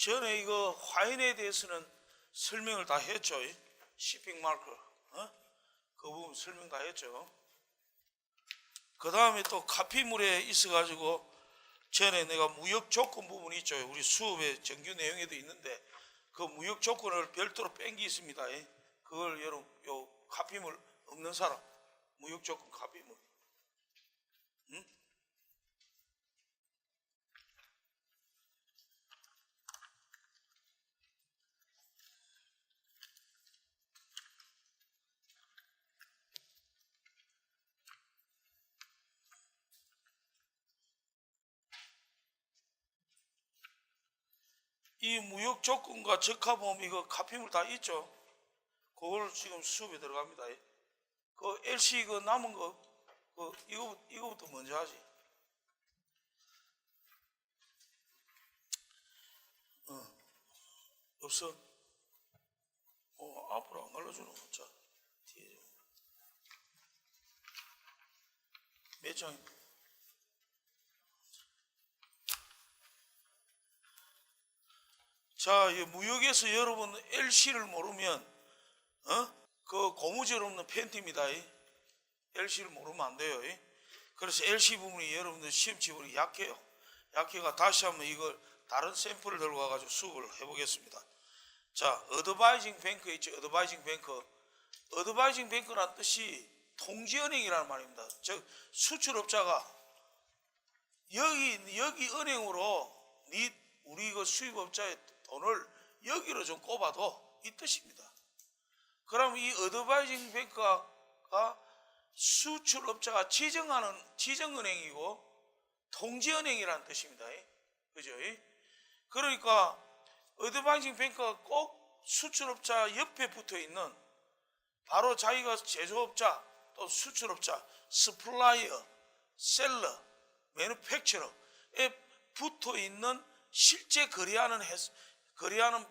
전에 이거 화인에 대해서는 설명을 다 했죠. shipping 마크, 그 부분 설명 다 했죠. 그 다음에 또 카피물에 있어가지고 전에 내가 무역 조건 부분이 있죠. 우리 수업의 정규 내용에도 있는데 그 무역 조건을 별도로 뺀 게 있습니다. 그걸 여러분 요 카피물 없는 사람 무역 조건 카피물. 이 무역 조건과 적합보험 이거 카피물 다 있죠. 그걸 지금 수업에 들어갑니다. 그 LC 그 남은 거 이거부터 먼저 하지. 없어. 앞으로 안 갈라주는 거. 자, 뒤에 몇 장? 자, 이 무역에서 여러분 LC를 모르면 그 고무줄 없는 팬티입니다. LC를 모르면 안 돼요. 그래서 LC 부분이 여러분들 시험 지원이 약해요. 약해가 다시 한번 이걸 다른 샘플을 들고 와가지고 수업을 해보겠습니다. 자, 어드바이징 뱅크 있죠. 어드바이징 뱅크. 어드바이징 뱅크란 뜻이 통지은행이라는 말입니다. 즉 수출업자가 여기 은행으로 우리 그 수입업자의 돈을 여기로 좀 꼽아도 이 뜻입니다. 그럼 이 어드바이징 뱅크가 수출업자가 지정하는 지정은행이고 통지은행이라는 뜻입니다. 그죠? 그러니까 어드바이징 뱅크가 꼭 수출업자 옆에 붙어 있는 바로 자기가 제조업자 또 수출업자, 스플라이어, 셀러, 매니팩처러에 붙어 있는 실제 거래하는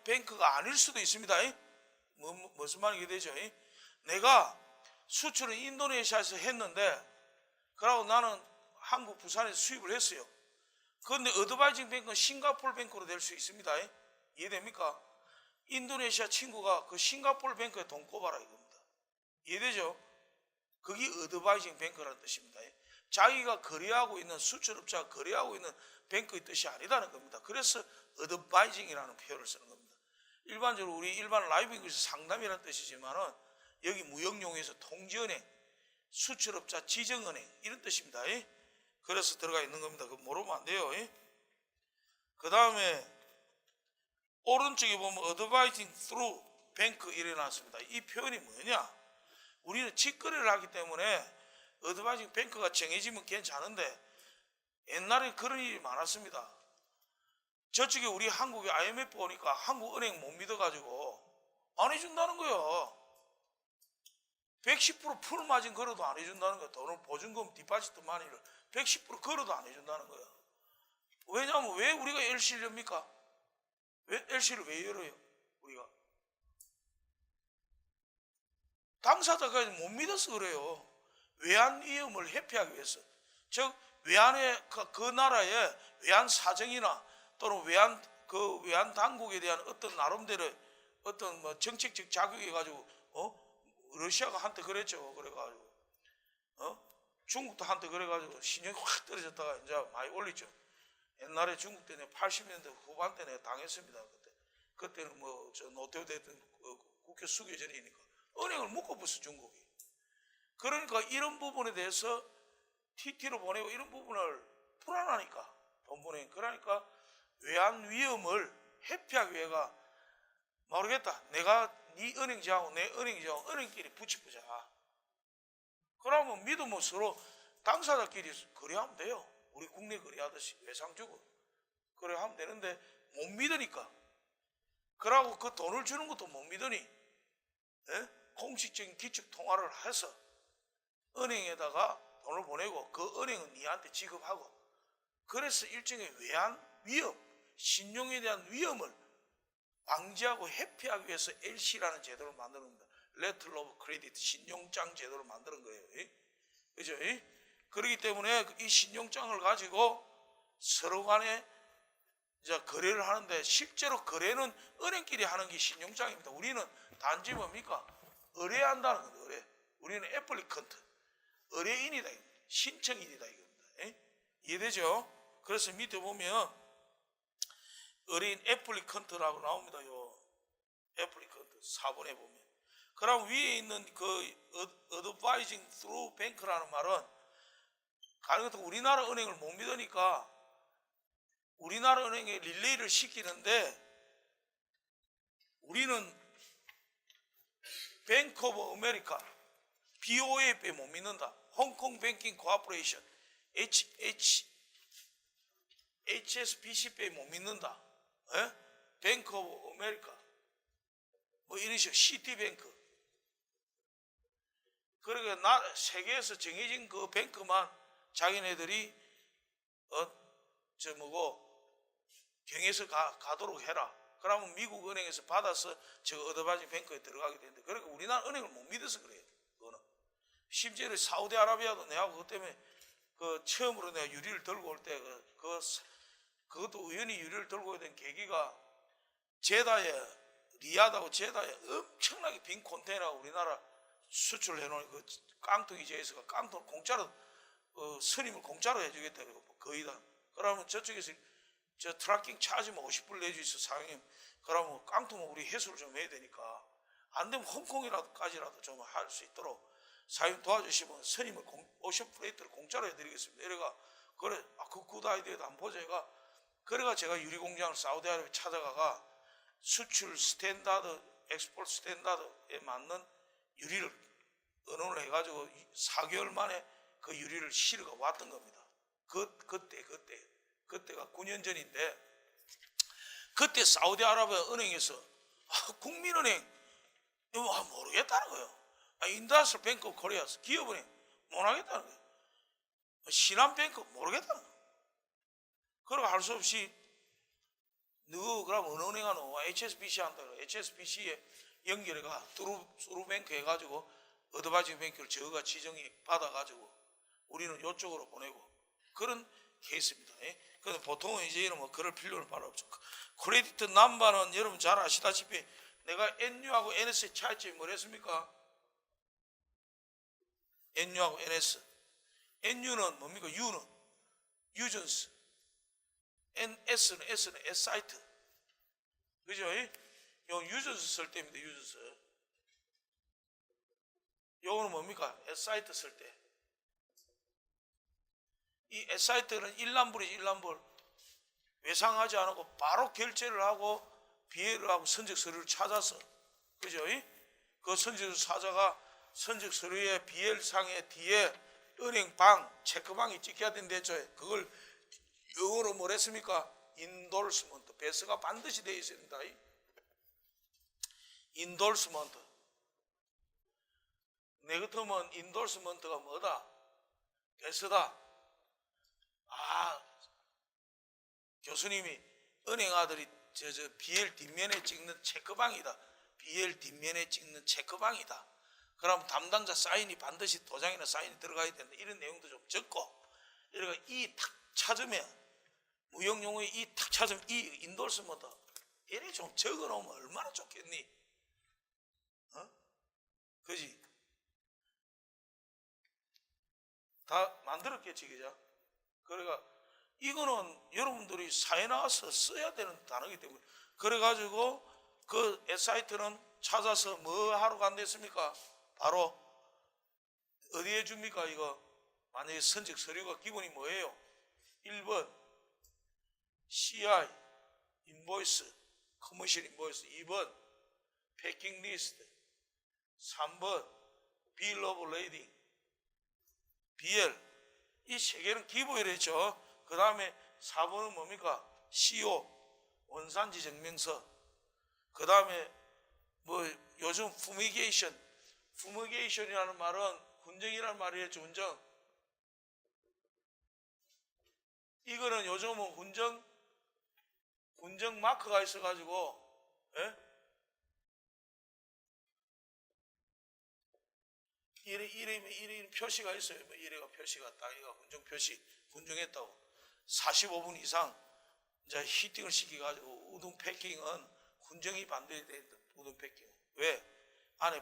뱅크가 아닐 수도 있습니다. 무슨 말이 되죠? 내가 수출을 인도네시아에서 했는데 그러고 나는 한국 부산에서 수입을 했어요. 그런데 어드바이징 뱅크는 싱가포르 뱅크로 될 수 있습니다. 이해됩니까? 인도네시아 친구가 그 싱가포르 뱅크에 돈 꼽아라 이겁니다. 이해되죠? 그게 어드바이징 뱅크라는 뜻입니다. 자기가 거래하고 있는 수출업자가 거래하고 있는 뱅크의 뜻이 아니다는 겁니다. 그래서 어드바이징이라는 표현을 쓰는 겁니다. 일반적으로 우리 일반 라이브 잉글리시 상담이라는 뜻이지만은 여기 무역용에서 통지은행, 수출업자 지정은행 이런 뜻입니다. 그래서 들어가 있는 겁니다. 그거 모르면 안 돼요. 그 다음에 오른쪽에 보면 어드바이징 through 뱅크 이래 놨습니다. 이 표현이 뭐냐? 우리는 직거래를 하기 때문에 어드바이징 뱅크가 정해지면 괜찮은데 옛날에 그런 일이 많았습니다. 저쪽에 우리 한국의 IMF 오니까 한국은행 못 믿어가지고 안 해준다는 거예요. 110% 풀마진 걸어도 안 해준다는 거예요. 돈을 보증금 디파지트 마니를 110% 걸어도 안 해준다는 거예요. 왜냐하면 왜 우리가 LC를 엽니까? 왜 LC를 왜 열어요? 우리가 당사자가 못 믿어서 그래요. 외환 위험을 회피하기 위해서. 즉 외환의 그 나라의 외환 사정이나 또는 외환 당국에 대한 어떤 나름대로 어떤 뭐 정책적 자격이 가지고 러시아가 한때 그랬죠. 그래가지고 중국도 한때 그래가지고 신용이 확 떨어졌다가 이제 많이 올리죠. 옛날에 중국 때는 80년대 후반 때 내가 당했습니다. 그때는 뭐 저 노태우 대통령 국회 수교전이니까 은행을 묶어버렸어 중국이. 그러니까 이런 부분에 대해서 TT로 보내고 이런 부분을 불안하니까 돈 보내니까 그러니까 외환 위험을 회피하기 위해가 모르겠다. 내가 네 은행지하고 내 은행지하고 은행끼리 붙이보자. 그러면 믿으면 서로 당사자끼리 거래하면 돼요. 우리 국내 거래하듯이 외상 주고 거래하면 되는데 못 믿으니까. 그러고 그 돈을 주는 것도 못 믿으니 공식적인 기축 통화를 해서 은행에다가 돈을 보내고 그 은행은 니한테 지급하고 그래서 일종의 외환 위험, 신용에 대한 위험을 방지하고 회피하기 위해서 LC라는 제도를 만드는 겁니다. Letter of Credit, 신용장 제도를 만드는 거예요. 그죠? 그렇기 때문에 이 신용장을 가지고 서로 간에 이제 거래를 하는데 실제로 거래는 은행끼리 하는 게 신용장입니다. 우리는 단지 뭡니까? 의뢰한다는 겁니다. 의뢰. 우리는 애플리컨트, 의뢰인이다. 신청인이다 이겁니다. 에? 이해되죠? 그래서 밑에 보면 의뢰인 애플리컨트라고 나옵니다. 요 애플리컨트 4번에 보면. 그럼 위에 있는 그 advising through bank라는 말은 가령 우리나라 은행을 못 믿으니까 우리나라 은행에 릴레이를 시키는데 우리는 뱅크 오브 아메리카 BOA에 못 믿는다. 홍콩 뱅킹 코퍼레이션 HSBC에 못 믿는다. 뱅크 오브 아메리카 뭐 이런 식으로 시티뱅크. 그러니까 세계에서 정해진 그 뱅크만 자기네들이 경에서 가도록 해라. 그러면 미국 은행에서 받아서 저 어드바이징 뱅크에 들어가게 되는데, 그러니까 우리나라 은행을 못 믿어서 그래요. 그거는 심지어 사우디아라비아도 내가 그것 때문에 그 처음으로 내가 유리를 들고 올 때 그것도 우연히 유리를 들고 오게 된 계기가 제다에 리야드하고 제다에 엄청나게 빈 컨테이너가 우리나라 수출해 놓은 그 깡통이 제에서가 깡통 공짜로 선임을 공짜로 해주겠다. 거의 다. 그러면 저쪽에서 저 트래킹 차지면 50불 내주있어 사장님. 그러면 깡통은 우리 회수를 좀 해야 되니까 안 되면 홍콩이라도까지라도 좀 할 수 있도록 사장님 도와주시면 선임을 오션 플레이트를 공짜로 해드리겠습니다. 이래가 그래 그 굿 아이디어도 한번 보자. 얘가 그래가 제가 유리공장을 사우디아라비아 찾아가가 수출 스탠다드 엑스포트 스탠다드에 맞는 유리를 의논을 해가지고 4개월 만에 그 유리를 실어가 왔던 겁니다. 그때가 9년 전인데, 그때 사우디아라비아 은행에서 국민은행 모르겠다는 거예요. 인더스트리얼 뱅크 오브 코리아 기업은행 못하겠다는 거예요. 신한뱅크 모르겠다는 거예요. 그러고 할 수 없이 그럼 어느 은행 하노? HSBC 한다. HSBC에 연결해가 뚜루뱅크 해가지고 어드바이징 뱅크를 저가 지정이 받아가지고 우리는 이쪽으로 보내고 그런 케이스입니다. 그런데 보통은 이제는 뭐 그럴 필요는 바로 없죠. 크레디트 남바는 여러분 잘 아시다시피 내가 NU하고 NS의 차이점이 뭐랬습니까? NU하고 NS. NU는 뭡니까? U는 유전스, S는 S사이트. 그죠? 요 유전스 쓸 때입니다. 유전스. 요거는 뭡니까? S사이트 쓸 때. 이 S사이트는 일람불이지. 일람불. 외상하지 않고 바로 결제를 하고 비회를 하고 선적 서류를 찾아서, 그죠? 그 선적 사자가 선적 서류의 비엘상의 뒤에 은행방 체크방이 찍혀야 된대. 그걸 영어로 뭐랬습니까? 인돌스먼트. 배스가 반드시 되어 있어야 된다. 인돌스먼트. 내 같으면 인돌스먼트가 뭐다? 배스다. 교수님이 은행 아들이 저 BL 뒷면에 찍는 체크방이다. BL 뒷면에 찍는 체크방이다. 그럼 담당자 사인이 반드시 도장이나 사인이 들어가야 된다. 이런 내용도 좀 적고, 이러니까 이 탁 찾으면 무역용어에 이 탁 찾으면 이 인돌스먼트 이래 좀 적어놓으면 얼마나 좋겠니? 그지? 다 만들었겠지, 그죠? 그러니까 이거는 여러분들이 사회 나와서 써야 되는 단어이기 때문에, 그래가지고 그 사이트는 찾아서 뭐 하러 간댔습니까? 바로 어디에 줍니까? 이거 만약에 선적 서류가 기본이 뭐예요? 1번 CI 인보이스, 커머셜 인보이스. 2번 패킹 리스트. 3번 빌 오브 레이딩, BL. 이 세 개는 기본이랬죠. 그 다음에 4번은 뭡니까? CO 원산지 증명서. 그 다음에 뭐 요즘 fumigation이라는 말은 훈정이라는 말이겠죠. 훈정. 이거는 요즘은 훈정 마크가 있어가지고, 이래 표시가 있어요. 이래가 표시가 딱, 이거 훈정 표시, 훈정했다고. 45분 이상 이제 히팅을 시켜가지고 우등 패킹은 훈정이 반대돼. 우등 패킹 왜? 안에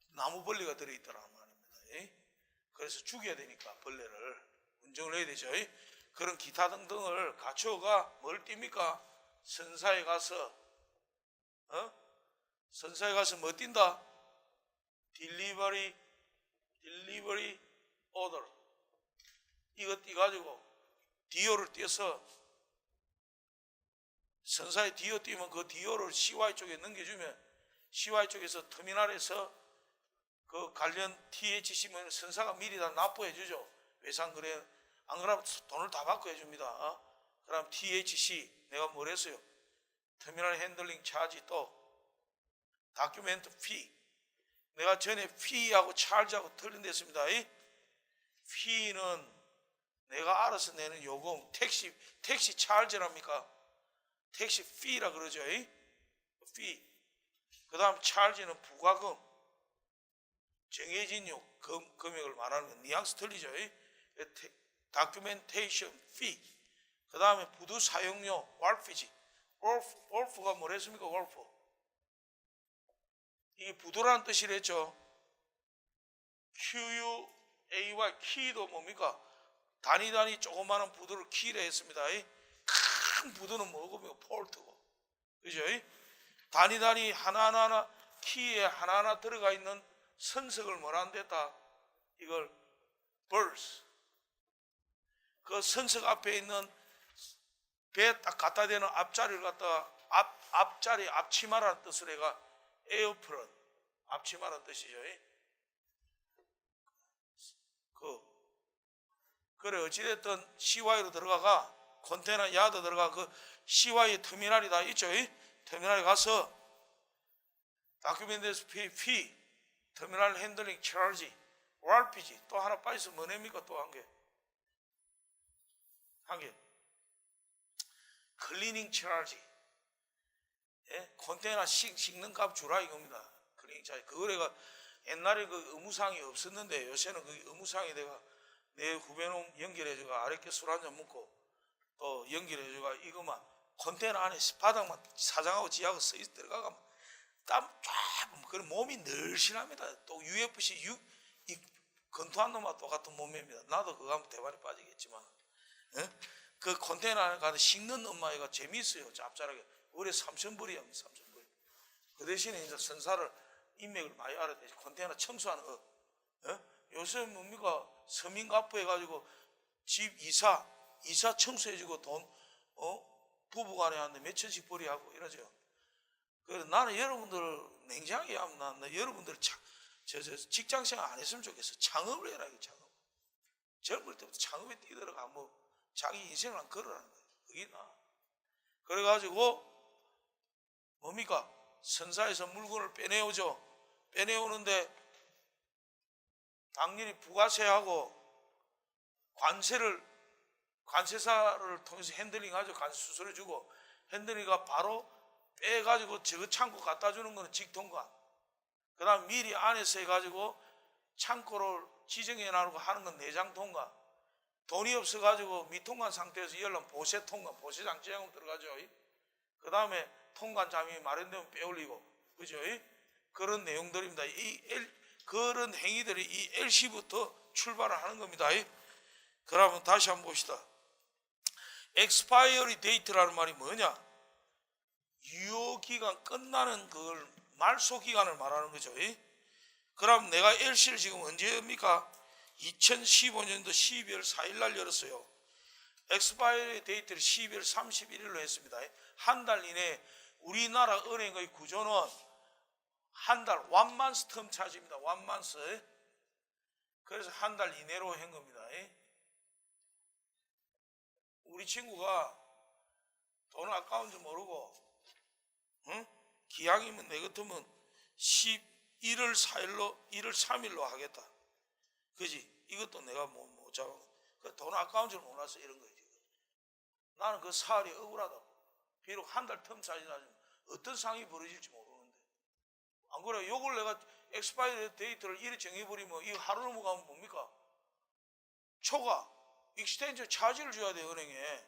나무 벌레가 들어있더란 말입니다. 그래서 죽여야 되니까 벌레를 훈정을 해야 되죠. 그런 기타 등등을 갖추어가 뭘 띱니까? 선사에 가서 선사에 가서 뭐 띈다? 딜리버리 오더. 이거 띄가지고 디오를 띄어서 선사에 디오 띄면 그 디오를 CY 쪽에 넘겨주면 CY 쪽에서 터미널에서 그 관련 THC면 선사가 미리 다 납부해 주죠. 외상 거래 안 그러면 돈을 다 받고 해줍니다. 그럼 THC 내가 뭘 했어요? 터미널 핸들링 차지 또 다큐멘트 피. 내가 전에 피하고 차지하고 틀린 데 했습니다. 피는 내가 알아서 내는 요금 택시 차지랍니까? 택시 피라 그러죠. 피. 그 다음 차지는 부가금 정해진 금액을 말하는 건 뉘앙스 틀리죠. 다큐멘테이션 피. 그 다음에 부두 사용료 월프지. 월프가 뭐랬습니까? 월프. 이게 부두라는 뜻이랬죠. QUAY 키도 뭡니까? 단위 조그마한 부두를 키라 했습니다. 큰 부두는 뭐고 폴트고, 그죠? 단위 하나하나 키에 하나하나 들어가 있는 선석을 뭐라 한댔다? 이걸 벌스. 그 선석 앞에 있는 배에 딱 갖다 대는 앞자리를 갖다가 앞자리 앞치마라는 뜻을 해가 에어프런 앞치마라는 뜻이죠. 그래 어찌됐든 CY로 들어가가 컨테이너 야드 들어가 그 CY 터미널이 다 있죠. 터미널에 가서 다큐멘트에서 피 터미널 핸들링 차지 RPG 또 하나 빠져서 뭐냅니까? 또 한 개 클리닝 차지. 컨테이너 식는 값 주라 이겁니다. 클리닝 차지. 그거래가 옛날에 그 의무사항이 없었는데 요새는 그 의무사항이 내 후배놈 연결해주고 아랫게 술 한잔 먹고 또 연결해주고 이거만 컨테이너 안에 바닥만 사장하고 지하고 들어가면 땀 쫙 그런 몸이 늘씬합니다. 또 UFC 이 건투한 놈과 똑같은 몸입니다. 나도 그거 하면 대발이 빠지겠지만 그 컨테이너 안에 가서 식는 엄마가 재미있어요. 짭짤하게. 월에 3,000불이야. 3,000불. 그 대신에 이제 선사를 인맥을 많이 알아야 되지. 컨테이너 청소하는 요새 뭡니까? 서민가포 해가지고 집 이사 청소해주고 돈 부부간에 하는데 몇 천씩 벌이하고 이러죠. 그래서 나는 여러분들 냉정하게 하면 나 여러분들 직장생활 안 했으면 좋겠어. 창업을 해라. 창업. 젊을 때부터 창업에 뛰들어가 뭐 자기 인생을 안 걸으라는 거예요. 그게 나. 그래가지고 뭡니까? 선사에서 물건을 빼내오죠. 빼내오는데 당연히 부가세하고 관세사를 통해서 핸들링하죠. 관세 수수료주고 핸들링가 바로 빼가지고 저 창고 갖다 주는 거는 직통관. 그 다음 미리 안에서 해가지고 창고를 지정해 놔두고 하는 건 내장통관. 돈이 없어가지고 미통관 상태에서 열면 보세통관, 보세장치자금 들어가죠. 그 다음에 통관 잠이 마련되면 빼올리고, 그죠? 그런 내용들입니다. 그런 행위들이 이 LC부터 출발을 하는 겁니다. 그러면 다시 한번 봅시다. expiry date라는 말이 뭐냐? 유효기간 끝나는 그걸 말소기간을 말하는 거죠. 그럼 내가 LC를 지금 언제입니까? 2015년도 12월 4일 날 열었어요. expiry date를 12월 31일로 했습니다. 한 달 이내 우리나라 은행의 구조는 한 달, 원만스 텀 차지입니다. 원만스. 그래서 한 달 이내로 한 겁니다. 우리 친구가 돈 아까운 줄 모르고, 기왕이면 내 같으면 1월 4일로, 1월 3일로 하겠다. 그지? 이것도 내가 못 잡아. 돈 아까운 줄 몰라서 이런 거지. 나는 그 사활이 억울하다고. 비록 한 달 텀 차지하지만 어떤 상황이 벌어질지 모르는데. 안 그래? 요걸 내가 엑스파이리 데이터를 이리 정해버리면 이 하루 넘어가면 뭡니까? 초과, 익스텐션 차지를 줘야 돼, 은행에.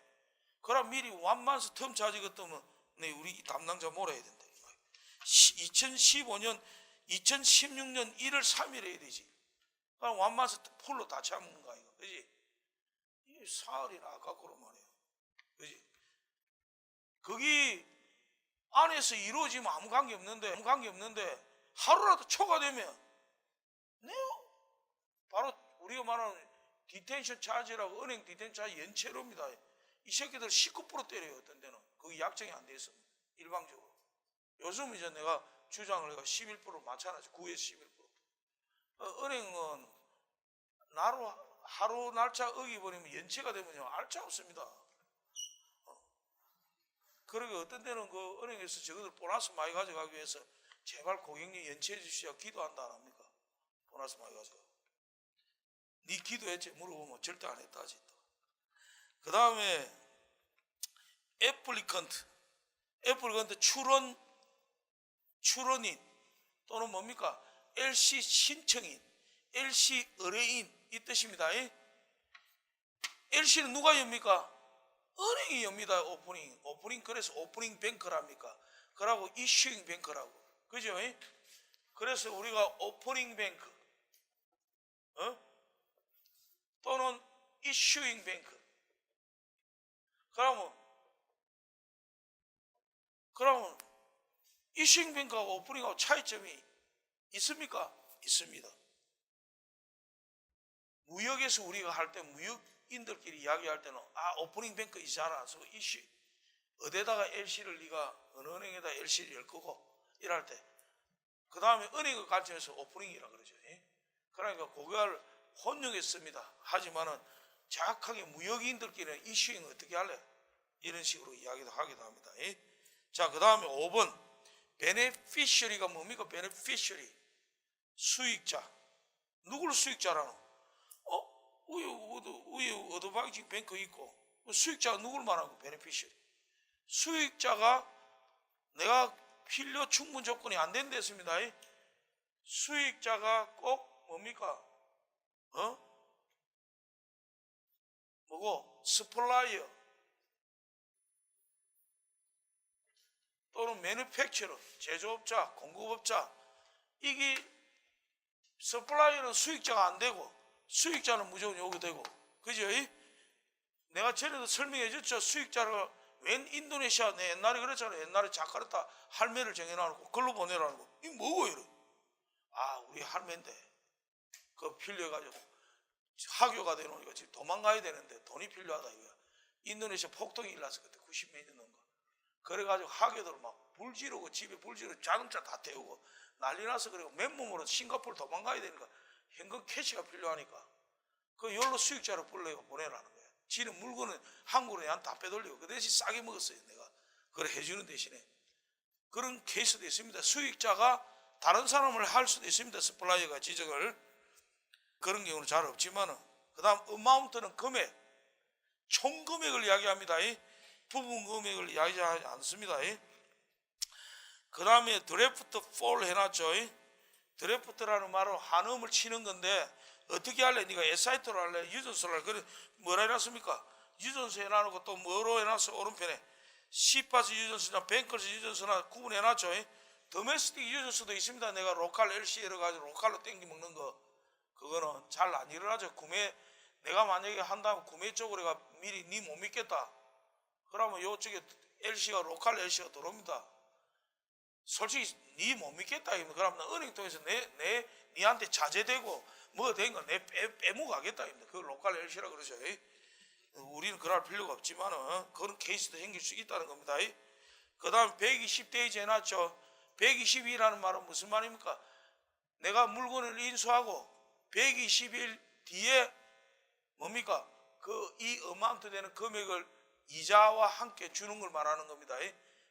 그럼 미리 완만서 텀 차지겠다면 네, 우리 담당자 몰아야 된다. 2015년 2016년 1월 3일에 해야 되지. 그럼 완만서 풀로 다 참는 거 아이가, 그지? 이 사흘이나 아깝고로 말이야, 그지? 거기 안에서 이루어지면 아무 관계 없는데 하루라도 초과되면 네, 바로 우리가 말하는 디텐션 차지라고, 은행 디텐션 차지 연체료입니다. 이 새끼들 19% 때려요. 어떤 데는 거기 약정이 안 돼 있습니다. 일방적으로. 요즘 이제 내가 주장을 해가 11% 맞춰놨지. 9에서 11%. 은행은 하루 날짜 어기버리면 연체가 되면요, 알짜 없습니다. 그러게 어떤 데는 그 은행에서 저것들 보너스 많이 가져가기 위해서 제발 고객님 연체해 주시오 기도한다 안 합니까? 보너스 많이 가져가. 네 기도했지? 물어보면 절대 안 했다 하지. 그 다음에 애플리컨트 출원인 또는 뭡니까? LC 신청인, LC 의뢰인 이 뜻입니다. LC는 누가 엽니까? 은행이 엽니다. 오프닝. 그래서 오프닝 뱅크랍니까? 그러고 이슈잉 뱅크라고, 그죠? 그래서 우리가 오프닝 뱅크 또는 이슈잉 뱅크. 그러면 이슈잉 뱅크하고 오프닝하고 차이점이 있습니까? 있습니다. 무역에서 우리가 할 때, 무역인들끼리 이야기할 때는 오프닝 뱅크 있잖아. 그래서 이슈 어디다가 LC를 네가 어느 은행에다 LC를 열 거고 이럴 때, 그 다음에 은행을 가르쳐서 오프닝이라 그러죠. 그러니까 그걸 혼용했습니다. 하지만은 정확하게 무역인들끼리는 이슈잉 어떻게 할래? 이런 식으로 이야기도 하기도 합니다. 자, 그 다음에 5번 베네피셔리가 뭡니까? 베네피셔리, 수익자. 누굴 수익자라노? 위에 어드바이징 뱅크 있고, 수익자가 누굴 말하고? 베네피셔리. 수익자가 내가 필요 충분 조건이 안 된다 했습니다. 수익자가 꼭 뭡니까? 뭐고? 스플라이어 또는 매니팩처러, 제조업자, 공급업자. 이게 서플라이어는 수익자가 안 되고 수익자는 무조건 여기 되고, 그죠? 내가 전에도 설명해 줬죠. 수익자를 웬 인도네시아, 내 옛날에 그랬잖아요. 옛날에 자카르타 할매를 정해놔놓고 글로 보내라는 거. 이거 뭐고 이래? 우리 할매인데 그거 필요해가지고 하교가 되노니까 지금 도망가야 되는데 돈이 필요하다 이거야. 인도네시아 폭동이 일어났어 그때 90몇 년인가. 그래가지고 하교들 막 불 지르고 집에 불 지르고 자동차 다 태우고 난리 나서, 그리고 맨몸으로 싱가포르 도망가야 되니까 현금 캐시가 필요하니까 그 열로 수익자로 보내라는 거야. 지는 물건은 한국으로 내한테 다 빼돌리고 그 대신 싸게 먹었어요. 내가 그걸 해주는 대신에. 그런 케이스도 있습니다. 수익자가 다른 사람을 할 수도 있습니다. 스플라이어가 지적을. 그런 경우는 잘 없지만은, 그 다음 어마운트는 금액, 총 금액을 이야기합니다. 부분 금액을 이야기하지 않습니다. 그 다음에 드래프트 폴 해놨죠. 드래프트라는 말은 한음을 치는 건데, 어떻게 할래? 네가 에사이트로 할래? 유전서로 할래? 그래, 뭐라 해놨습니까? 유전서 해놔놓고 또 뭐로 해놨어? 오른편에 시파스 유전서나 뱅커스 유전서나 구분해놨죠. 도메스틱 유전서도 있습니다. 내가 로컬 LC 여러가지고 로컬로 땡기 먹는 거, 그거는 잘 안 일어나죠. 내가 만약에 한다면 구매 쪽으로 가 미리 니 못 믿겠다 그러면 요쪽에 LC가 로컬 LC가 들어옵니다. 솔직히 니 못 믿겠다 그러면 은행 통해서 니한테 자제되고 뭐 된 거 내 빼먹어가겠다. 그 로컬 LC라 그러죠. 우리는 그럴 필요가 없지만은 그런 케이스도 생길 수 있다는 겁니다. 그 다음 120데이즈 해놨죠. 120이라는 말은 무슨 말입니까? 내가 물건을 인수하고 120일 뒤에 뭡니까? 이 어마운트 되는 금액을 이자와 함께 주는 걸 말하는 겁니다.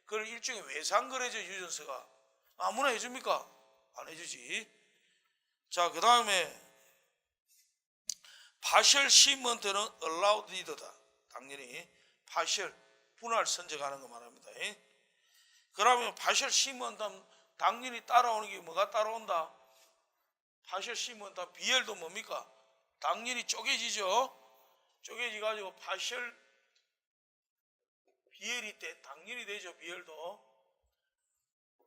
그걸 일종의 외상거래죠. 유전서가 아무나 해줍니까? 안 해주지. 자, 그 다음에 partial shipment는 allowed leader다. 당연히 partial 분할 선적하는 거 말합니다. 그러면 partial shipment 하면 당연히 따라오는 게 뭐가 따라온다? partial shipment 하면 BL도 뭡니까? 당연히 쪼개지죠. 쪼개지 가지고 partial 비엘이 당연히 되죠. 비엘도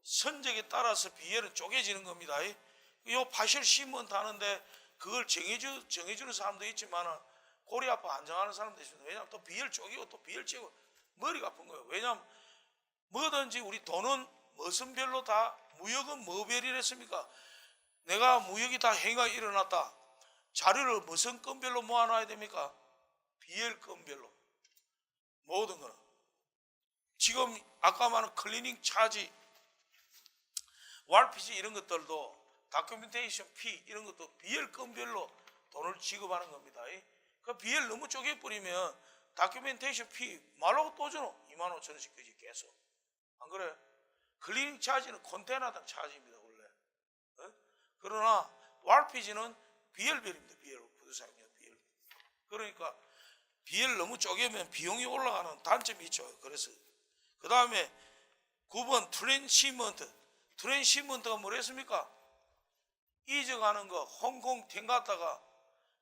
선적에 따라서 비엘은 쪼개지는 겁니다. 이 파셜 시먼트 하는데 그걸 정해주는 사람도 있지만 고리 아파 안정하는 사람도 있습니다. 왜냐하면 또 비엘 쪼개고 또 비엘 찌고 머리가 아픈 거예요. 왜냐하면 뭐든지 우리 돈은 무슨 별로 다 무역은 뭐 별이랬습니까? 내가 무역이 다 행위가 일어났다. 자료를 무슨 건별로 모아놔야 됩니까? 비엘 건별로. 모든 거는. 지금 아까 말한 클리닝 차지, 왈피지 이런 것들도 다큐멘테이션 피 이런 것도 비엘 건별로 돈을 지급하는 겁니다. 그 비엘 너무 쪼개버리면 다큐멘테이션 피 말라고 또 주노 25,000원씩 그지 계속. 안 그래? 클리닝 차지는 컨테이너당 차지입니다 원래. 그러나 왈피지는 비엘별입니다. 비엘 부두상이요 비엘. 그러니까 비엘 너무 쪼개면 비용이 올라가는 단점이 있죠. 그래서 그 다음에 9번 트랜시먼트가 뭐랬습니까? 이적하는 거 홍콩 팀 갔다가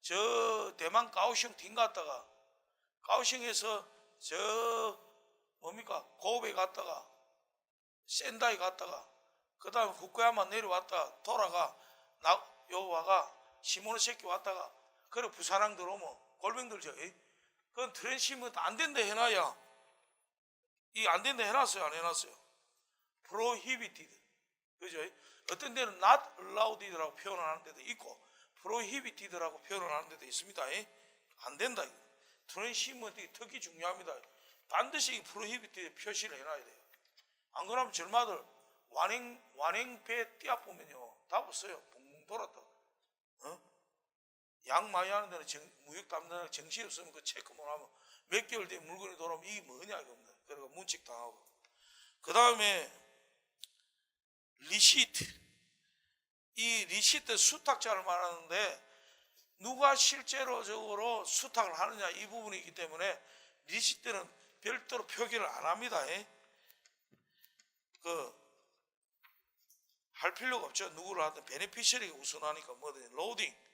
저 대만 가오슝 팀 갔다가 가오슝에서 저 뭡니까 고베 갔다가 센다이 갔다가 그 다음에 후쿠야마 내려왔다가 돌아가 요와가 시모노세키 왔다가 그래 부산항 들어오면 골병 들죠. 그건 트랜시먼트 안 된다 해놔야 이 안 된다 해놨어요 안 해놨어요? prohibited 그죠? 어떤 데는 not allowed라고 표현을 하는 데도 있고 prohibited라고 표현을 하는 데도 있습니다. 안 된다. 트랜시먼트 특히 중요합니다. 반드시 prohibited 표시를 해놔야 돼요. 안 그러면 절마들 완행배 띠아 보면요 다 없어요. 붕붕 돌았다. 양 많이 하는 데는 무역 담당자가 정신이 없으면 그 체크 못 하면 몇 개월 뒤에 물건이 돌아오면 이게 뭐냐 이겁니다. 그러니까 문칙 당하고. 그 다음에 리시트. 이 리시트 수탁자를 말하는데 누가 실제로적으로 수탁을 하느냐 이 부분이 있기 때문에 리시트는 별도로 표기를 안 합니다. 할 필요가 없죠. 누구를 하든 베네피셔리가 우선하니까 뭐든 로딩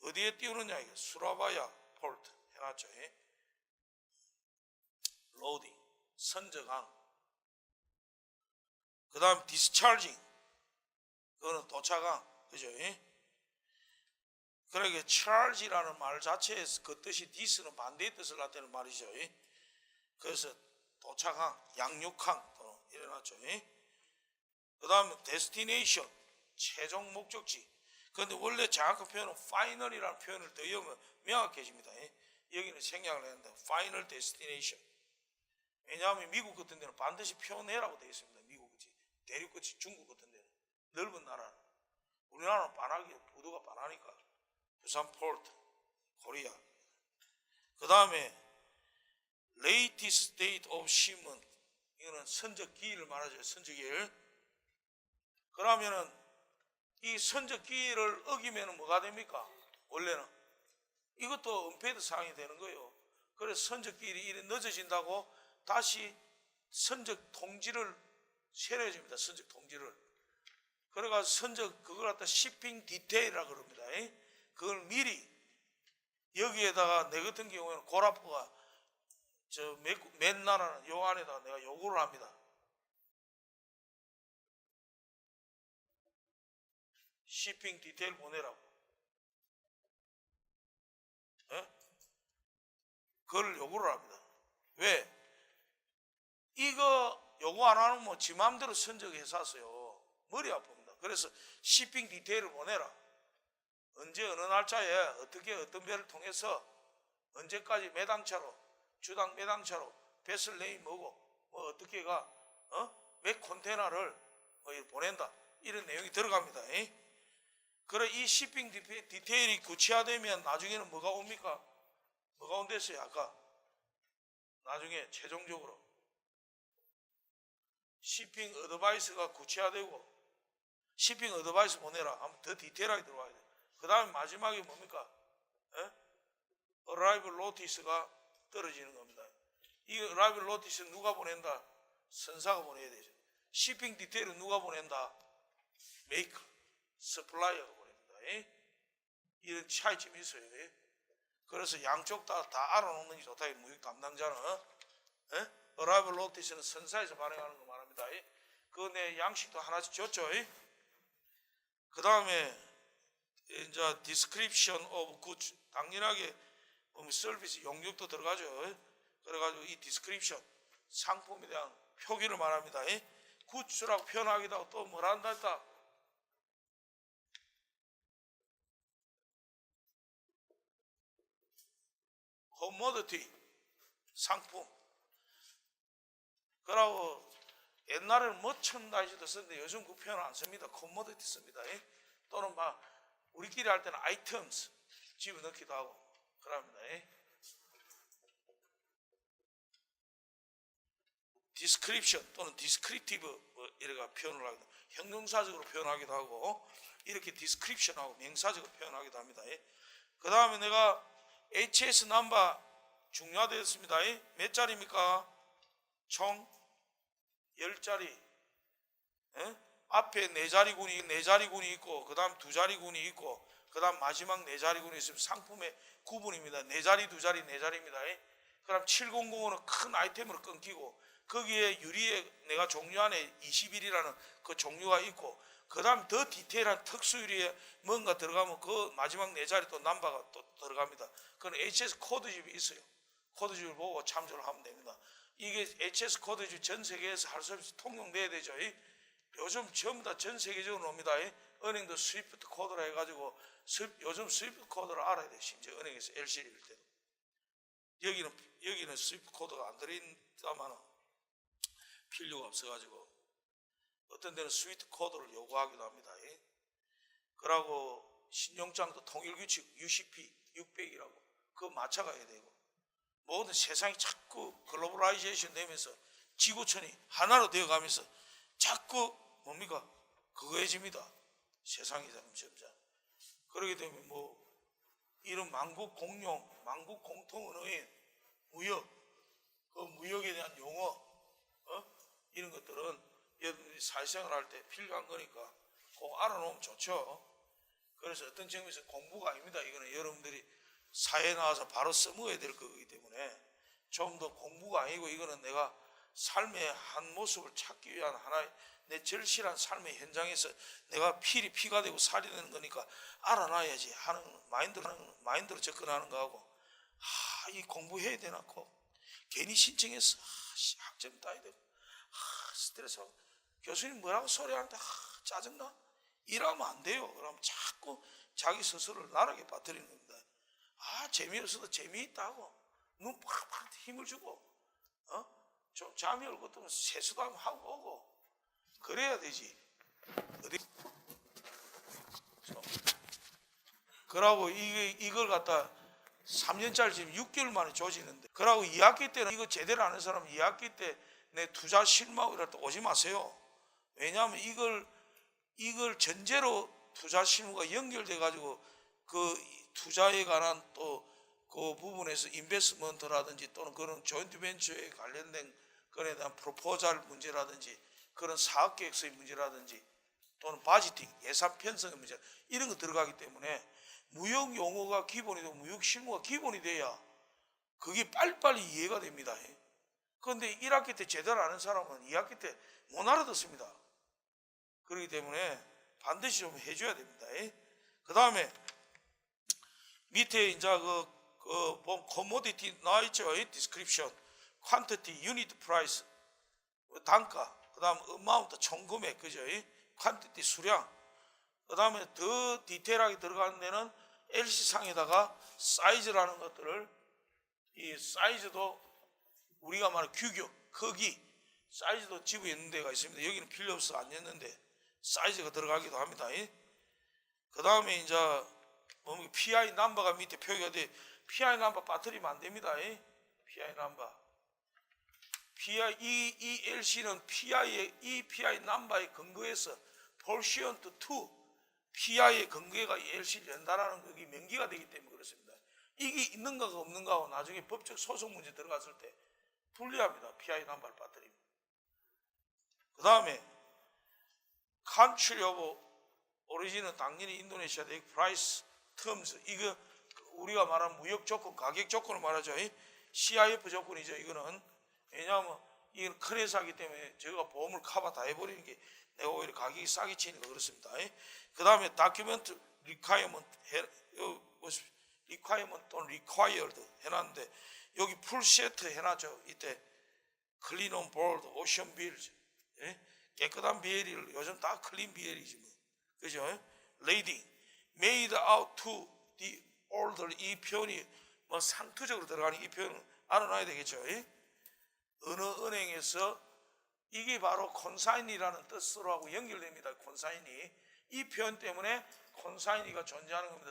어디에 띄우느냐 이게 수라바야 폴트 해놨죠. 로딩 선적항. 그 다음 디스차징 그거는 도착항 그죠? 그러니까 charge라는 말 자체에서 그 뜻이 디스는 반대의 뜻을 나타내는 말이죠. 그래서 도착항 양육항 일어났죠. 그 다음에 destination 최종 목적지. 그런데 원래 정확한 표현은 final이라는 표현을 더 명확해집니다. 여기는 생략을 했는데 final destination. 왜냐하면 미국 같은 데는 반드시 표현해라고 되어 있습니다. 미국 그치 대륙 끝이 중국 같은 데는 넓은 나라는. 우리나라는 반하게 부도가 반하니까 부산 포트 코리아. 그 다음에 latest date of shipment 이거는 선적 기일을 말하죠. 선적 기일. 그러면은 이 선적 기일을 어기면 뭐가 됩니까? 원래는 이것도 은폐드 사항이 되는 거예요. 그래서 선적 기일이 이래 늦어진다고 다시 선적 통지를 세려줍니다. 선적 통지를. 그래가 선적 그걸 갖다 shipping detail이라고 그럽니다. 그걸 미리 여기에다가 내 같은 경우에는 고라프가 저 맨 나라는 요 안에다가 내가 요구를 합니다. shipping 디테일 보내라고. 그걸 요구를 합니다. 왜? 이거 요구 안 하면 뭐 지 마음대로 선적해서 머리 아픕니다. 그래서 shipping 디테일을 보내라. 언제 어느 날짜에 어떻게 어떤 배를 통해서 언제까지 몇 항차로 주당 몇 항차로 배슬 네임 뭐고 뭐 어떻게 가 몇 컨테이너를 보낸다 이런 내용이 들어갑니다. 그래 이 shipping 디테일이 구체화되면 나중에는 뭐가 옵니까? 뭐가 온댔어요 아까 나중에 최종적으로 shipping 어드바이스가 구체화되고 shipping 어드바이스 보내라 하면 더 디테일하게 들어와야 돼요. 그 다음에 마지막에 뭡니까? arrival notice가 떨어지는 겁니다. 이 arrival notice 누가 보낸다? 선사가 보내야 되죠. shipping 디테일은 누가 보낸다? maker, supplier가 보냅니다. 이런 차이점이 있어요. 그래서 양쪽 다 알아놓는 게 좋다. 무역 담당자는 arrival notice는 선사에서 발행하는 거 말합니다. 그 내 양식도 하나씩 줬죠. 그 다음에 이제 description of goods, 당연하게 서비스 용역도 들어가죠. 그래가지고 이 description, 상품에 대한 표기를 말합니다. 굿즈라고 표현하기도 하고 또 뭐라 한다 했다. commodity, 상품. 그러고 옛날에는 머천다이즈도 썼는데 요즘 그 표현 안 씁니다. commodity 씁니다. 또는 막 우리끼리 할 때는 items 집어넣기도 하고 그럽니다. description 또는 descriptive 이렇게 표현을 하기도, 형용사적으로 표현하기도 하고 이렇게 description하고 명사적으로 표현하기도 합니다. 그 다음에 내가 HS 넘버 중요하되었습니다. 몇 자리입니까? 총 10자리. 앞에 4자리군이 있고 그 다음 2자리군이 있고 그 다음 마지막 4자리군이 있으면 상품의 구분입니다. 4자리, 2자리, 4자리입니다. 그럼 700은 큰 아이템으로 끊기고 거기에 유리에 내가 종류 안에 21이라는 그 종류가 있고 그 다음 더 디테일한 특수 유리에 뭔가 들어가면 그 마지막 4자리 또 넘버가 또 들어갑니다. 그건 HS 코드집이 있어요. 코드집을 보고 참조를 하면 됩니다. 이게 HS 코드집 전 세계에서 할 수 없이 통용돼야 되죠. 요즘 전부 다 전 세계적으로 옵니다. 은행도 스위프트 코드라 해가지고 요즘 스위프트 코드를 알아야 돼. 심지어 은행에서 LC일 때도 여기는 스위프트 코드가 안 들어있다만 필요가 없어가지고 어떤 데는 스위프트 코드를 요구하기도 합니다. 그러고 신용장도 통일규칙 UCP 600이라고 그거 맞춰가야 되고 모든 세상이 자꾸 글로벌라이제이션 되면서 지구촌이 하나로 되어가면서 자꾸 뭡니까? 그거해집니다. 세상이 점점. 그렇기 때문에 뭐 이런 만국 공용, 만국 공통언어인 무역, 그 무역에 대한 용어, 이런 것들은 여러분들이 사회생활 할 때 필요한 거니까 꼭 알아놓으면 좋죠. 그래서 어떤 점에서 공부가 아닙니다. 이거는 여러분들이 사회에 나와서 바로 써먹어야 될 거기 때문에 좀 더 공부가 아니고 이거는 내가 삶의 한 모습을 찾기 위한 하나의 내 절실한 삶의 현장에서 내가 피가 되고 살이 되는 거니까 알아놔야지 하는 마인드로 접근하는 거하고 이 공부해야 되나 꼭 괜히 신청해서 학점 따야 되고 스트레스하고 교수님 뭐라고 소리하는데 짜증나? 이러면 안 돼요. 그럼 자꾸 자기 스스로를 나락에 빠뜨리는 겁니다. 재미없어도 재미있다고 눈 팍팍 힘을 주고 좀 잠이 올 것도 세수도 한번 하고 오고 그래야 되지. 그러고 이걸 갖다 3년짜리 지금 6개월 만에 조지는데 그러고 2학기 때는 이거 제대로 안 하는 사람은 2학기 때 내 투자 실망 이럴 때 오지 마세요. 왜냐하면 이걸 전제로 투자 실무가 연결돼 가지고 그 투자에 관한 또 그 부분에서 인베스트먼트라든지 또는 그런 조인트 벤처에 관련된 그에 대한 프로포잘 문제라든지 그런 사업 계획서의 문제라든지 또는 바지팅 예산 편성의 문제 이런 거 들어가기 때문에 무역 용어가 기본이 되고 무역 실무가 기본이 돼야 그게 빨리빨리 이해가 됩니다. 그런데 1학기 때 제대로 아는 사람은 2학기 때 못 알아듣습니다. 그렇기 때문에 반드시 좀 해줘야 됩니다. 그 다음에 밑에 이제 commodity 나와 있죠. description, quantity, unit price, 단가, 그 다음 amount, 총금액, 그죠? quantity, 수량. 그 다음에 더 디테일하게 들어가는 데는 LC상에다가 사이즈라는 것들을 이 사이즈도 우리가 말하는 규격, 크기, 사이즈도 집어넣는 데가 있습니다. 여기는 필요 없어 안 넣는데 사이즈가 들어가기도 합니다. 그 다음에 이제 PI 넘버가 밑에 표기가 돼. PI 넘버 빠뜨리면 안 됩니다. PI 넘버. 이 LC는 이 PI 넘버에 근거해서 pursuant to PI의 근거가 LC를 연다라는 것이 명기가 되기 때문에 그렇습니다. 이게 있는가가 없는가하고 나중에 법적 소송 문제 들어갔을 때 불리합니다. PI 넘버를 빠뜨리면. 그 다음에 country of origin은 당연히 인도네시아 대 price terms 이거 우리가 말하는 무역 조건, 가격 조건을 말하죠. CIF 조건이죠. 이거는 왜냐하면 이건 큰 회사이기 때문에 제가 보험을 커버 다 해버리는 게 내가 오히려 가격이 싸게 치니까 그렇습니다. 그 다음에 다큐멘트 리콰이어먼트 리콰이어먼트 또는 리콰이어드 해놨는데 여기 풀 세트 해놨죠. 이때 클린 온 보드, 오션 빌즈, 깨끗한 비엘을 요즘 다 클린 비엘이지 뭐, 그죠? 레이딩, made out to the older, 이 표현이 뭐 상투적으로 들어가는 이 표현을 알아놔야 되겠죠. 어느 은행에서 이게 바로 콘사인이라는 뜻으로 하고 연결됩니다. 콘사인이 이 표현 때문에 콘사인이가 존재하는 겁니다.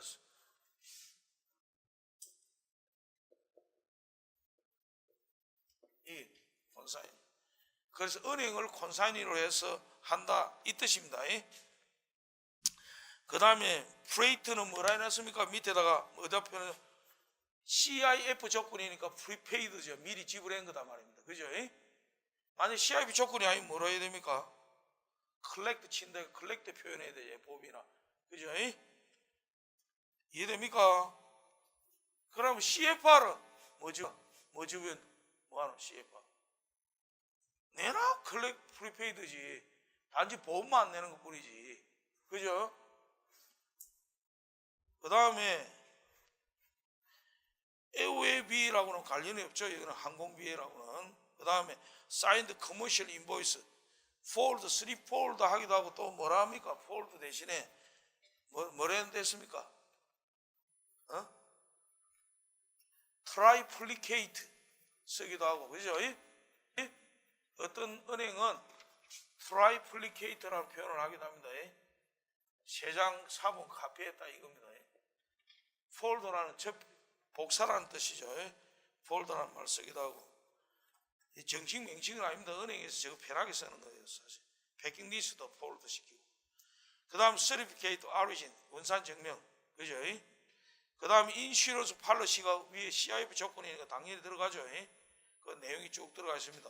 이 콘사인. 그래서 은행을 콘사인으로 해서 한다 이 뜻입니다. 그 다음에 프레이트는 뭐라 해놨습니까? 밑에다가 어디다 표현해서 CIF 조건이니까 프리페이드죠. 미리 지불한 거다 말입니다. 그죠? 만약 CIF 조건이 아니면 뭐라 해야 됩니까? 컬렉트 친다. 컬렉트 표현해야 되죠. 법이나. 그죠? 이해됩니까? 그러면 CFR은 뭐죠? 뭐 주면 뭐하노? CFR 내나 컬렉트 프리페이드지. 단지 보험만 안 내는 것 뿐이지. 그죠? 그 다음에 AOAB라고는 관련이 없죠. 이거는 항공비라고는. 그 다음에 signed commercial invoice fold, 3fold 하기도 하고 또 뭐라 합니까? fold 대신에 뭐라 됐습니까? triplicate 쓰기도 하고 그죠? 어떤 은행은 triplicate라는 표현을 하기도 합니다. 3장 4번 카피했다 이겁니다. fold라는 복사라는 뜻이죠. 폴더라는 말 쓰기도 하고. 이 정식 명칭은 아닙니다. 은행에서 저거 편하게 쓰는 거예요. 사실 패킹 리스트도 폴더 시키고. 그 다음 서티피케이트 오리진 원산 증명 그죠? 그 다음 인슈런스 팔러시가 위에 CIF 조건이니까 당연히 들어가죠. 그 내용이 쭉 들어가 있습니다.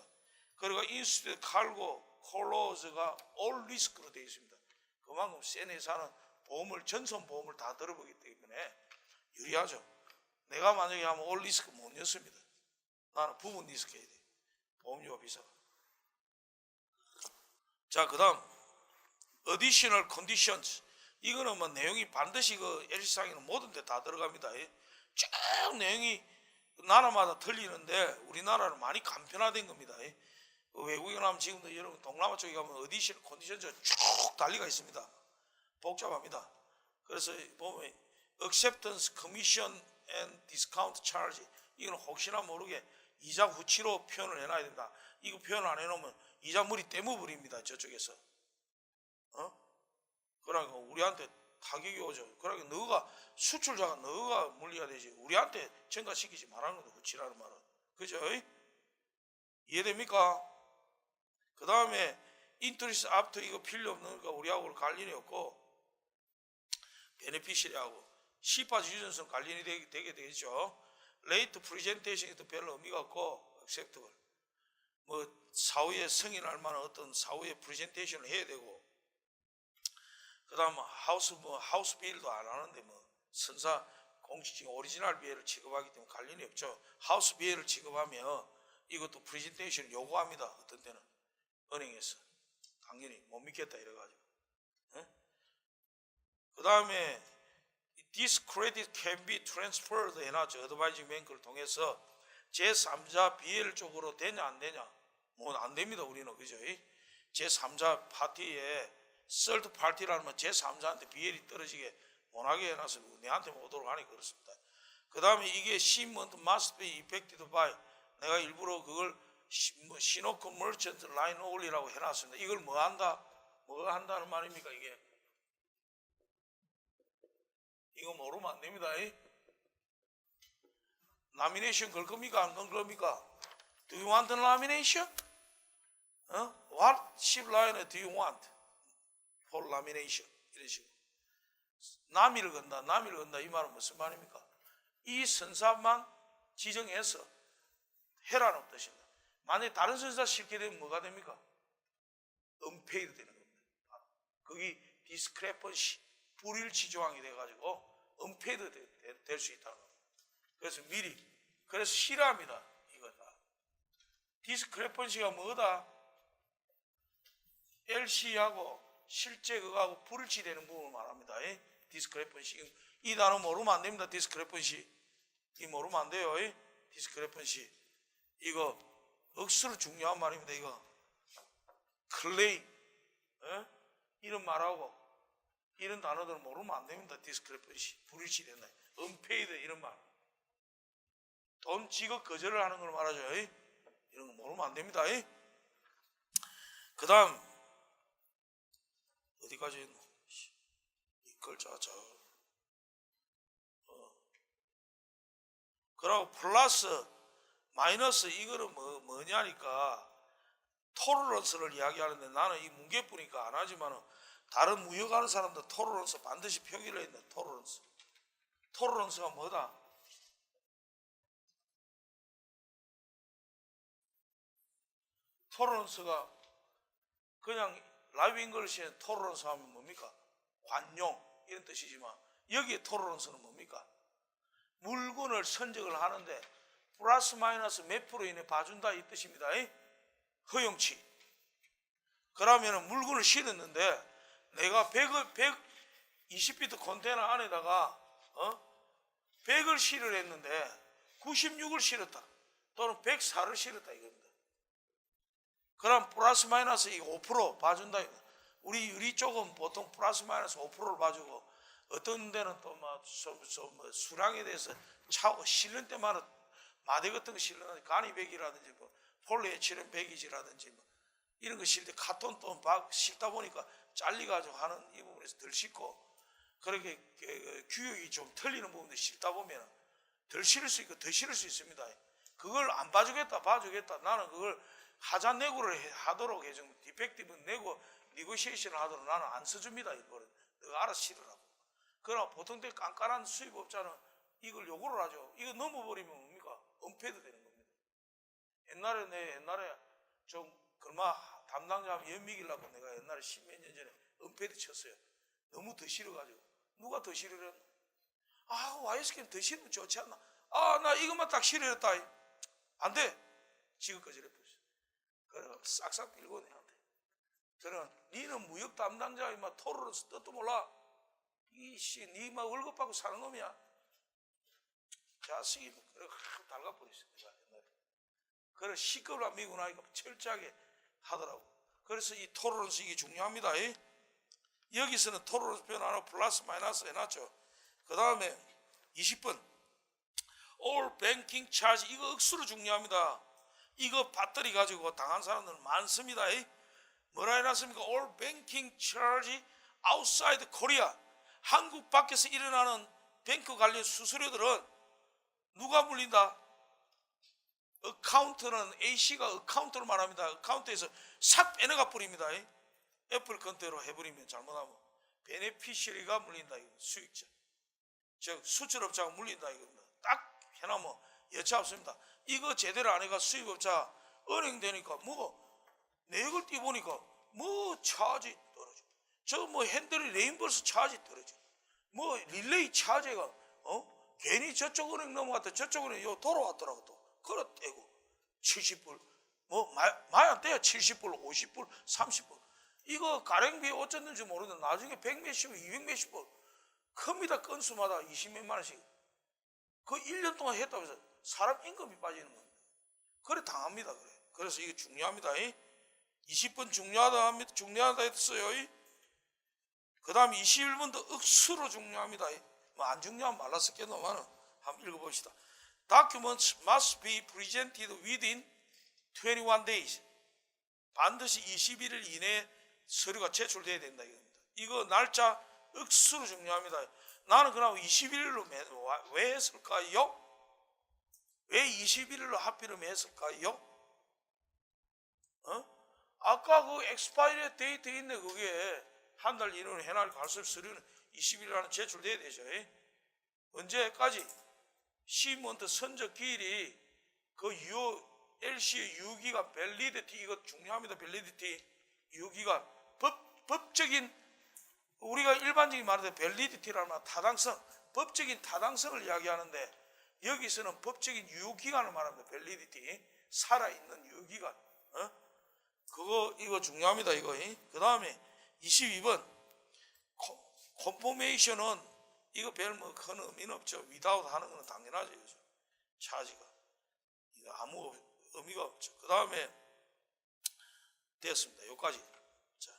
그리고 인스튜트 칼고 콜로즈가 올 리스크로 되어 있습니다. 그만큼 센 회사는 보험을 전선 보험을 다 들어보기 때문에 유리하죠. 내가 만약에 하면 올 리스크 못 냈습니다. 나는 부분 리스크 해야 돼. 보험료가 비싸. 자, 그 다음 additional conditions. 이거는 뭐 내용이 반드시 그 LC상에는 모든 데 다 들어갑니다. 쭉 내용이 나라마다 틀리는데 우리나라는 많이 간편화된 겁니다. 외국에 가면 지금도 여러분 동남아 쪽에 가면 additional conditions 쭉 달리가 있습니다. 복잡합니다. 그래서 보면 acceptance, commission and discount charge 이거는 혹시나 모르게 이자 후치로 표현을 해놔야 된다. 이거 표현 안 해놓으면 이자물이 떼무버립니다. 저쪽에서. 그러니까 우리한테 타격이 오죠. 그러니까 너가 수출자가 너가 물려야 되지. 우리한테 전가시키지 말라는 거다. 후치라는 말은. 그죠? 이해됩니까? 그 다음에 인터리스 앞터 이거 필요 없는 거니까 우리하고는 관련이 없고 베네피시리하고 시파지 유전성 관련이 되게 되겠죠. 레이트 프레젠테이션도 별로 의미가 없고 액셉트블 뭐 사후에 승인할 만한 어떤 사후에 프레젠테이션을 해야 되고 그 다음 하우스 비일도 안 하는데 뭐 선사 공식적인 오리지널 비엘을 취급하기 때문에 관련이 없죠. 하우스 비엘을 취급하면 이것도 프레젠테이션을 요구합니다. 어떤 때는 은행에서 당연히 못 믿겠다 이래가지고. 그 다음에 this credit can be transferred 해놨죠. 어드바이징 뱅크를 통해서 제3자 BL 쪽으로 되냐 안 되냐 뭐 안 됩니다. 우리는 그죠? 제3자 파티에 third party라는 건 제3자한테 BL이 떨어지게 못하게 해놔서 내한테 못 오도록 하니 그렇습니다. 그 다음에 이게 shipment must be effected by 내가 일부러 그걸 신호크 머천트 라인 올리라고 해놨습니다. 이걸 뭐 한다? 뭐가 한다는 말입니까 이게? 이거 모르면 안 됩니다. 라미네이션 걸 겁니까? 안 걸 겁니까? Do you want a lamination? What ship line do you want for lamination? 이런 식으로. 남이를 건다 이 말은 무슨 말입니까? 이 선사만 지정해서 해라는 뜻입니다. 만약에 다른 선사 실게 되면 뭐가 됩니까? unpaid 되는 겁니다. 거기 discrepancy 불일치 조항이 돼가지고 unpaid 될 수 있다는 겁니다. 그래서 미리 그래서 싫어합니다. 이거 다 디스크레펀시가 뭐다? LC하고 실제 그거하고 불일치되는 부분을 말합니다. 디스크레펀시. 이 단어 모르면 안 됩니다. 디스크레펀시. 이 모르면 안 돼요. 디스크레펀시. 이거 억수로 중요한 말입니다. 이거 클레임 이런 말하고 이런 단어들 모르면 안 됩니다. 디스크레펀시. 불일치된다. 은페이드 이런 말. 돈 지급 거절을 하는 걸 말하죠. 이런 거 모르면 안 됩니다. 그 다음 어디까지 했노? 이 글자 그리고 플러스 마이너스 이거는 뭐냐니까 토러런스를 이야기하는데 나는 이 문계부니까 안 하지만 다른 무역하는 사람들 토러런스 반드시 표기를 했네. 토러런스가 뭐다? 토러런스가 그냥 라이브 잉글리시에 토러런스 하면 뭡니까? 관용 이런 뜻이지만 여기에 토러런스는 뭡니까? 물건을 선적을 하는데 플러스 마이너스 몇 프로 이내 봐준다 이 뜻입니다. 허용치. 그러면 물건을 실었는데 내가 120피트 컨테이너 안에다가 100을 실을 했는데 96을 실었다 또는 104를 실었다 이겁니다. 그럼 플러스 마이너스 5% 봐준다. 우리 유리 쪽은 보통 플러스 마이너스 5%를 봐주고 어떤 데는 또 수량에 대해서 차고 실는 때마다 마대 같은 거 실는 간이 100이라든지 폴리에틸렌 100이지라든지 이런 거 실 때 카톤 또 막 싣다 보니까 잘리가지고 하는 이 부분에서 덜 싣고 그렇게 규격이 좀 틀리는 부분들 싣다 보면 덜 실을 수 있고 더 실을 수 있습니다. 그걸 안 봐주겠다 봐주겠다 나는 그걸 하자 내고를 하도록 해준 디펙티브 내고 니고시에이션을 하도록 나는 안 써줍니다. 이거를 너가 알아서 실으라고. 그러나 보통 때 깐깐한 수입업자는 이걸 요구를 하죠. 이거 넘어버리면 뭡니까? 은폐도 되는 겁니다. 옛날에 좀 그마 담당자 연미기라고 내가 옛날에 10몇 년 전에 은폐도 쳤어요. 너무 더 싫어가지고 누가 더 싫으려나? YSK는 더 싫으면 좋지 않나? 나 이것만 딱 싫어했다. 안 돼. 지금까지 이래 보세요. 그래 싹싹 빌고 내한테. 저는 니는 무역 담당자 이마 토론에서 뜻도 몰라. 이씨 니마 월급 받고 사는 놈이야. 자식이 그래 달가버렸어 내가 옛날에. 그래 시급을 안 미고 나니까 철저하게 하더라고. 그래서 이 토론스 이게 중요합니다. 여기서는 토론스 표현 하나 플러스 마이너스 해놨죠. 그 다음에 20번 All banking charge 이거 억수로 중요합니다. 이거 배터리 가지고 당한 사람들 많습니다. 뭐라 해놨습니까? All banking charge outside Korea. 한국 밖에서 일어나는 뱅크 관련 수수료들은 누가 물린다? 어카운트는 A씨가 어카운트로 말합니다. 어카운트에서 싹 빼내가 버립니다. 애플 컨테로 해버리면 잘못하면 베네피셔리가 물린다. 이거 수익자. 즉 수출업자가 물린다. 이겁니다. 딱 해놔면 여차 없습니다. 이거 제대로 안 해가 수입업자 은행 되니까 내역을 띄보니까 차지 떨어져. 핸들이 레인버스 차지 떨어져. 릴레이 차지가 괜히 저쪽 은행 넘어갔다 저쪽 은행 돌아왔더라고 또. 그래 떼고 70불 많이 떼야 70불 50불 30불 이거 가랭비 어쩌는지 모르는데 나중에 100몇십불 200몇십불 큽니다. 건수마다 20몇만 원씩 그 1년 동안 했다고 해서 사람 임금이 빠지는 겁니다. 그래 당합니다. 그래서 이게 중요합니다. 20번 중요하다 했어요. 그 다음에 21번도 억수로 중요합니다. 안 중요하면 말라 썼겠노만 한번 읽어봅시다. Documents must be presented within 21 days. 반드시 21일 이내에 서류가 제출돼야 된다 이겁니다. 이거 날짜 억수로 중요합니다. 나는 그럼 21일로 왜 했을까요? 왜 21일로 하필이면 했을까요? 아까 그 엑스파이리 데이트 있네. 그게 한 달 이내로 해날 갈수록 서류는 20일 안에 제출돼야 되죠. 언제까지? 시먼트 선적 기일이 그 LC의 유효기간 밸리디티 이거 중요합니다. 밸리디티 유효기간 법적인 우리가 일반적인 말로 밸리디티라는 말 타당성 법적인 타당성을 이야기하는데 여기서는 법적인 유효기간을 말합니다. 밸리디티 살아있는 유효기간. 그거 이거 중요합니다. 이거. 그 다음에 22번 컨포메이션은 이거 별 뭐 큰 의미는 없죠. 위다웃 하는 건 당연하죠. 그죠? 차지가 이거 아무 의미가 없죠. 그 다음에 됐습니다. 여기까지. 자,